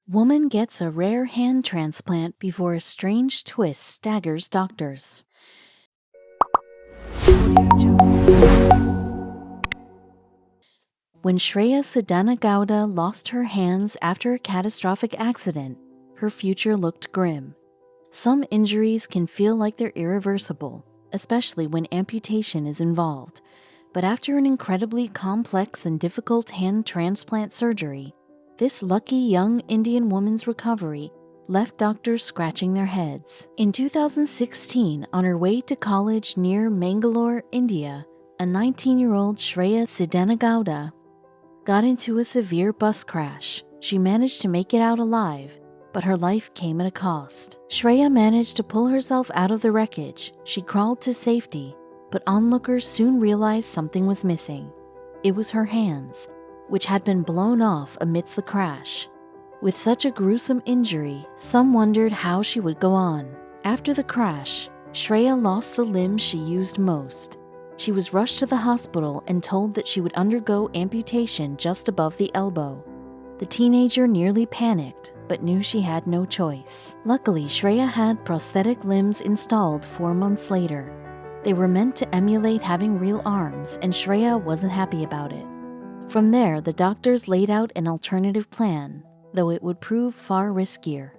Woman gets a rare hand transplant before a strange twist staggers doctors. When Shreya Siddhanagowda lost her hands after a catastrophic accident, her future looked grim. Some injuries can feel like they're irreversible, especially when amputation is involved. But after an incredibly complex and difficult hand transplant surgery, this lucky young Indian woman's recovery left doctors scratching their heads. In 2016, on her way to college near Mangalore, India, a 19-year-old Shreya Siddhanagowda got into a severe bus crash. She managed to make it out alive, but her life came at a cost. Shreya managed to pull herself out of the wreckage. She crawled to safety, but onlookers soon realized something was missing. It was her hands, which had been blown off amidst the crash. With such a gruesome injury, some wondered how she would go on. After the crash, Shreya lost the limbs she used most. She was rushed to the hospital and told that she would undergo amputation just above the elbow. The teenager nearly panicked, but knew she had no choice. Luckily, Shreya had prosthetic limbs installed 4 months later. They were meant to emulate having real arms, and Shreya wasn't happy about it. From there, the doctors laid out an alternative plan, though it would prove far riskier.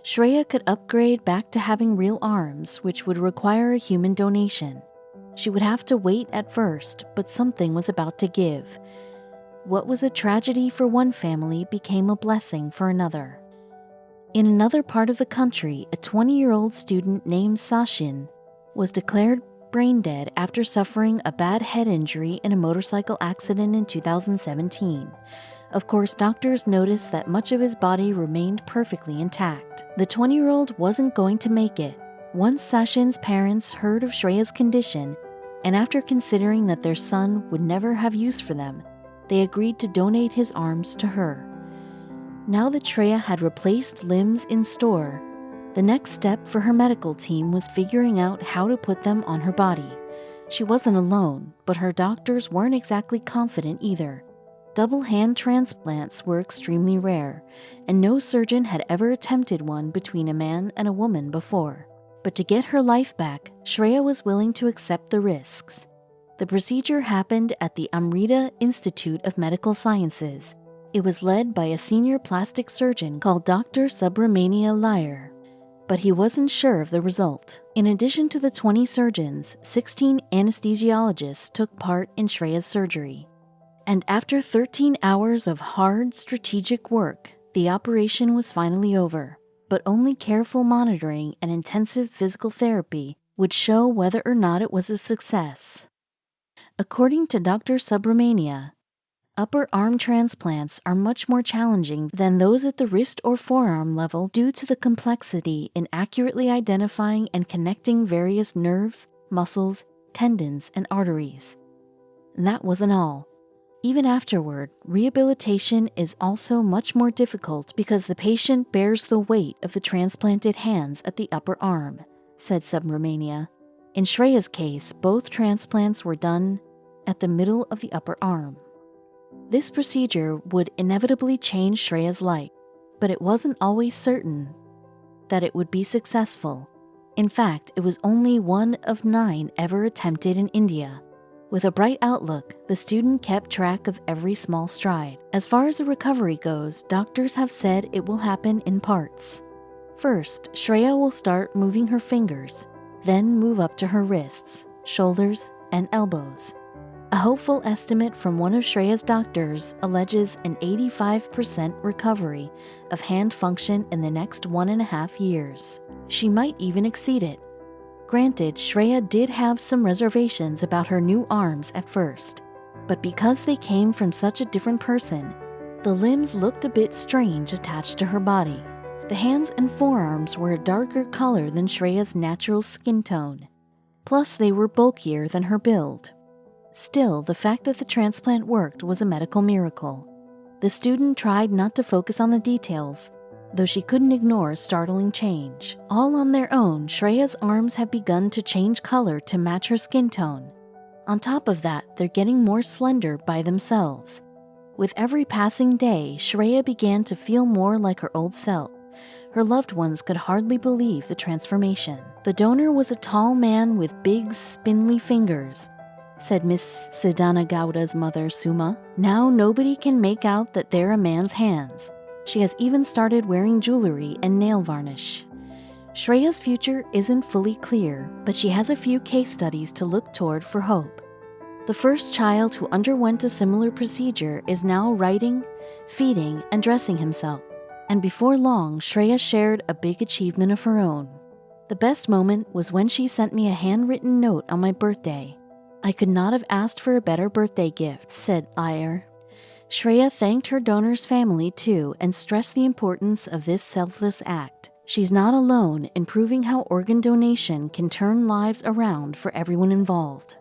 Shreya could upgrade back to having real arms, which would require a human donation. She would have to wait at first, but something was about to give. What was a tragedy for one family became a blessing for another. In another part of the country, a 20-year-old student named Sachin was declared brain dead after suffering a bad head injury in a motorcycle accident in 2017. Of course, doctors noticed that much of his body remained perfectly intact. The 20-year-old wasn't going to make it. Once Sachin's parents heard of Shreya's condition, and after considering that their son would never have use for them, they agreed to donate his arms to her. Now that Shreya had replaced limbs in store, the next step for her medical team was figuring out how to put them on her body. She wasn't alone, but her doctors weren't exactly confident either. Double hand transplants were extremely rare, and no surgeon had ever attempted one between a man and a woman before. But to get her life back, Shreya was willing to accept the risks. The procedure happened at the Amrita Institute of Medical Sciences. It was led by a senior plastic surgeon called Dr. Subramania Iyer, but he wasn't sure of the result. In addition to the 20 surgeons, 16 anesthesiologists took part in Shreya's surgery. And after 13 hours of hard, strategic work, the operation was finally over. But only careful monitoring and intensive physical therapy would show whether or not it was a success. According to Dr. Subramania, upper arm transplants are much more challenging than those at the wrist or forearm level due to the complexity in accurately identifying and connecting various nerves, muscles, tendons, and arteries. And that wasn't all. Even afterward, rehabilitation is also much more difficult because the patient bears the weight of the transplanted hands at the upper arm, said Subramania. In Shreya's case, both transplants were done at the middle of the upper arm. This procedure would inevitably change Shreya's life, but it wasn't always certain that it would be successful. In fact, it was only one of 9 ever attempted in India. With a bright outlook, the student kept track of every small stride. As far as the recovery goes, doctors have said it will happen in parts. First, Shreya will start moving her fingers, then move up to her wrists, shoulders, and elbows. A hopeful estimate from one of Shreya's doctors alleges an 85% recovery of hand function in the next 1.5 years. She might even exceed it. Granted, Shreya did have some reservations about her new arms at first, but because they came from such a different person, the limbs looked a bit strange attached to her body. The hands and forearms were a darker color than Shreya's natural skin tone. Plus, they were bulkier than her build. Still, the fact that the transplant worked was a medical miracle. The student tried not to focus on the details, though she couldn't ignore a startling change. All on their own, Shreya's arms have begun to change color to match her skin tone. On top of that, they're getting more slender by themselves. With every passing day, Shreya began to feel more like her old self. Her loved ones could hardly believe the transformation. "The donor was a tall man with big, spindly fingers," said Miss Siddhana Gowda's mother, Suma. "Now nobody can make out that they're a man's hands. She has even started wearing jewelry and nail varnish." Shreya's future isn't fully clear, but she has a few case studies to look toward for hope. The first child who underwent a similar procedure is now writing, feeding, and dressing himself. And before long, Shreya shared a big achievement of her own. "The best moment was when she sent me a handwritten note on my birthday. I could not have asked for a better birthday gift," said Iyer. Shreya thanked her donor's family too and stressed the importance of this selfless act. She's not alone in proving how organ donation can turn lives around for everyone involved.